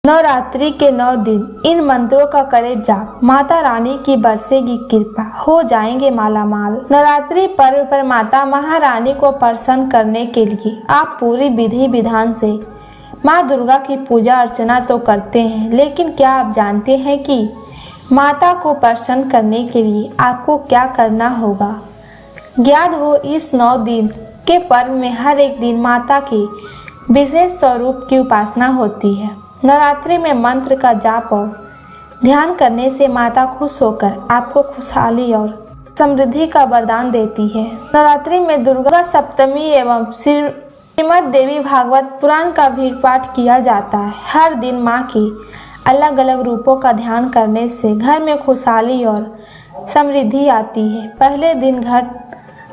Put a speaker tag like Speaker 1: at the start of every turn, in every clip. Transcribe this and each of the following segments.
Speaker 1: नवरात्रि के 9 दिन इन मंत्रों का करे जाप, माता रानी की बरसेगी कृपा, हो जाएंगे मालामाल। नवरात्रि पर्व पर माता महारानी को प्रसन्न करने के लिए आप पूरी विधि विधान से माँ दुर्गा की पूजा अर्चना तो करते हैं, लेकिन क्या आप जानते हैं कि माता को प्रसन्न करने के लिए आपको क्या करना होगा? ज्ञात हो, इस 9 दिन के पर्व में हर एक दिन माता के विशेष स्वरूप की उपासना होती है। नवरात्रि में मंत्र का जाप और ध्यान करने से माता खुश होकर आपको खुशहाली और समृद्धि का वरदान देती है। नवरात्रि में दुर्गा सप्तमी एवं श्रीमद् देवी भागवत पुराण का भी पाठ किया जाता है। हर दिन माँ की अलग अलग रूपों का ध्यान करने से घर में खुशहाली और समृद्धि आती है। पहले दिन घट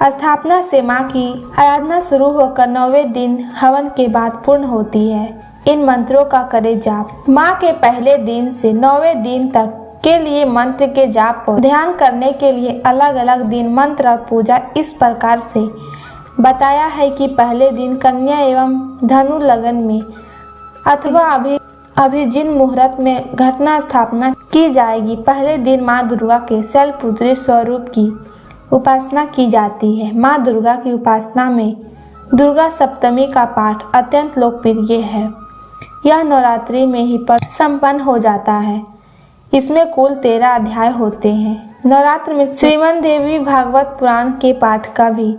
Speaker 1: स्थापना से माँ की आराधना शुरू होकर 9वें दिन हवन के बाद पूर्ण होती है। इन मंत्रों का करे जाप। माँ के पहले दिन से 9वें दिन तक के लिए मंत्र के जाप और ध्यान करने के लिए अलग अलग दिन मंत्र और पूजा इस प्रकार से बताया है कि पहले दिन कन्या एवं धनु लगन में अथवा अभिजिन मुहूर्त में घटना स्थापना की जाएगी। पहले दिन माँ दुर्गा के शैलपुत्री स्वरूप की उपासना की जाती है। माँ दुर्गा की उपासना में दुर्गा सप्तमी का पाठ अत्यंत लोकप्रिय है। यह नवरात्रि में ही संपन्न हो जाता है। इसमें कुल 13 अध्याय होते हैं। नवरात्र में श्रीमद् देवी भागवत पुराण के पाठ का भी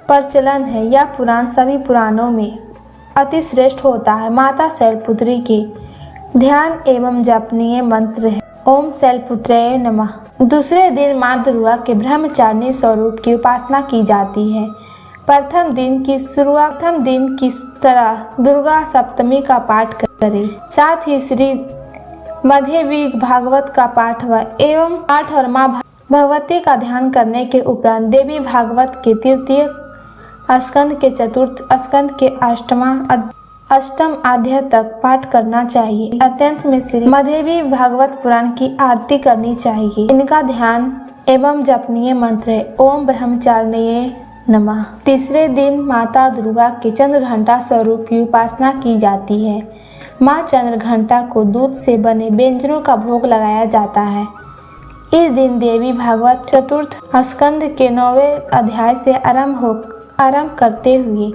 Speaker 1: प्रचलन है। यह पुराण सभी पुराणों में अति श्रेष्ठ होता है। माता शैलपुत्री के ध्यान एवं जपनीय मंत्र है ओम शैलपुत्राय नमः। दूसरे दिन माँ दुर्गा के ब्रह्मचारिणी स्वरूप की उपासना की जाती है। प्रथम दिन की तरह दुर्गा सप्तमी का पाठ करें, साथ ही श्री मध्य भागवत का पाठ एवं पाठ और माँ भगवती का ध्यान करने के उपरांत देवी भागवत के तृतीय स्कंद के चतुर्थ स्कंद के अष्टम अध्याय तक पाठ करना चाहिए। अत्यंत में श्री मध्य भागवत पुराण की आरती करनी चाहिए। इनका ध्यान एवं जपनीय मंत्र है ओम ब्रह्मचारिण्ये नमः। तीसरे दिन माता दुर्गा के चंद्रघंटा स्वरूप की उपासना की जाती है। माँ चंद्रघंटा को दूध से बने व्यंजनों का भोग लगाया जाता है। इस दिन देवी भागवत चतुर्थ स्कंद के 9वें अध्याय से आरंभ करते हुए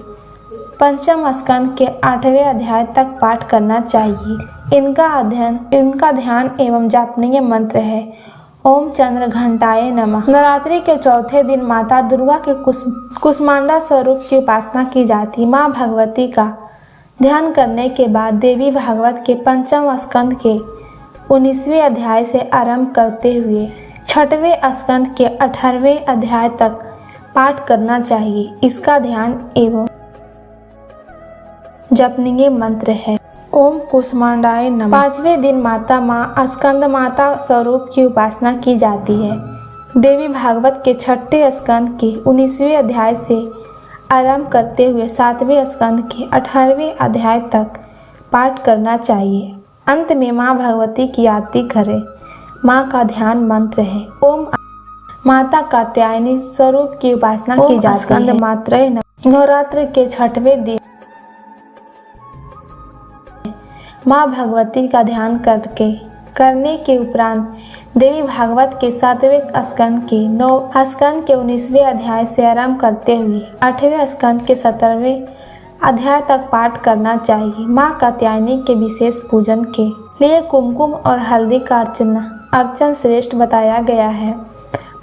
Speaker 1: पंचम स्कंद के 8वें अध्याय तक पाठ करना चाहिए। इनका ध्यान एवं जापनीय मंत्र है ओम चंद्रघंटाय नमः। नवरात्रि के चौथे दिन माता दुर्गा के कुष्मांडा स्वरूप की उपासना की जाती। माँ भगवती का ध्यान करने के बाद देवी भागवत के पंचम स्कंद के 19वें अध्याय से आरंभ करते हुए 6वें स्कंद के 18वें अध्याय तक पाठ करना चाहिए। इसका ध्यान एवं जपनीय मंत्र है ओम कुष्मांडाय नमः। 5वें दिन माँ स्कंद माता स्वरूप की उपासना की जाती है। देवी भागवत के 6ठे स्कंद के 19वें अध्याय से आरंभ करते हुए 7वें स्कंद के 18वें अध्याय तक पाठ करना चाहिए। अंत में माँ भगवती की आरती करें। माँ का ध्यान मंत्र है ओम माता कात्यायनी स्वरूप की उपासना की जाती है। स्कंद मात्रय नमः। नवरात्र के 6वें दिन माँ भगवती का ध्यान करने के उपरांत देवी भागवत के 7वें स्कंद के 9 स्कंद के 19वें अध्याय से आरंभ करते हुए 8वें स्कंद के 17वें अध्याय तक पाठ करना चाहिए। माँ कात्यायनी के विशेष पूजन के लिए कुमकुम और हल्दी का अर्चन श्रेष्ठ बताया गया है।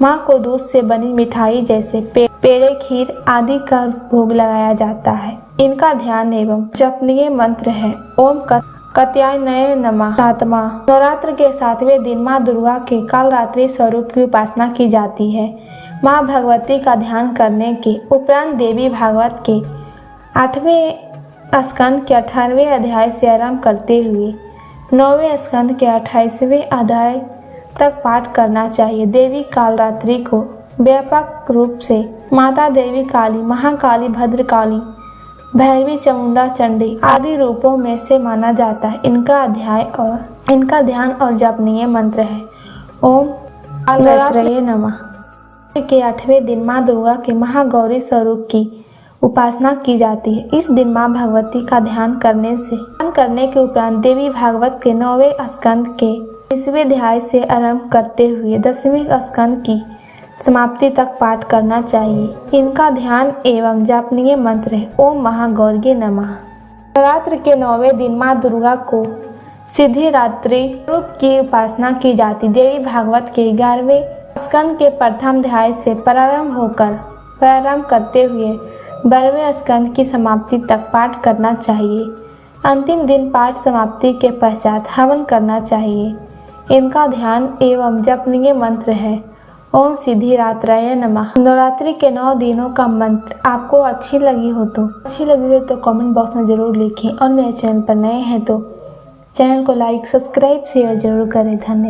Speaker 1: माँ को दूध से बनी मिठाई जैसे पेड़े खीर आदि का भोग लगाया जाता है। इनका ध्यान एवं जपनीय मंत्र है ओम कात्यायनाय नमः। 7वां नवरात्र के 7वें दिन माँ दुर्गा के कालरात्रि स्वरूप की उपासना की जाती है। माँ भगवती का ध्यान करने के उपरांत देवी भागवत के 8वें स्कंद के 18वें अध्याय से आरंभ करते हुए 9वें स्कंद के 28वें अध्याय तक पाठ करना चाहिए। देवी कालरात्रि को व्यापक रूप से माता देवी काली, महाकाली, भद्रकाली, भैरवी, चामुंडा, चंडी आदि रूपों में से माना जाता है। इनका ध्यान और जपनीय मंत्र है ओम कालरात्रये नमः। के 8वें दिन माँ दुर्गा के महागौरी स्वरूप की उपासना की जाती है। इस दिन मां भगवती का ध्यान करने के उपरांत देवी भागवत के 9वें स्कंद के 20वें अध्याय से आरंभ करते हुए 10वें स्कंद की समाप्ति तक पाठ करना चाहिए। इनका ध्यान एवं जापनीय मंत्र है ओम महागौर्ये नमः। नवरात्र के 9वें दिन मां दुर्गा को सिद्धिदात्री रूप की उपासना की जाती। देवी भागवत के 11वें स्कंद के प्रथम अध्याय से प्रारंभ करते हुए 12वें स्कंद की समाप्ति तक पाठ करना चाहिए। अंतिम दिन पाठ समाप्ति के पश्चात हवन करना चाहिए। इनका ध्यान एवं जपनीय मंत्र है ओम सिद्धिदात्राय नमः। नवरात्रि के 9 दिनों का मंत्र आपको अच्छी लगी हो तो कमेंट बॉक्स में जरूर लिखें और मेरे चैनल पर नए हैं तो चैनल को लाइक, सब्सक्राइब, शेयर जरूर करें। धन्यवाद।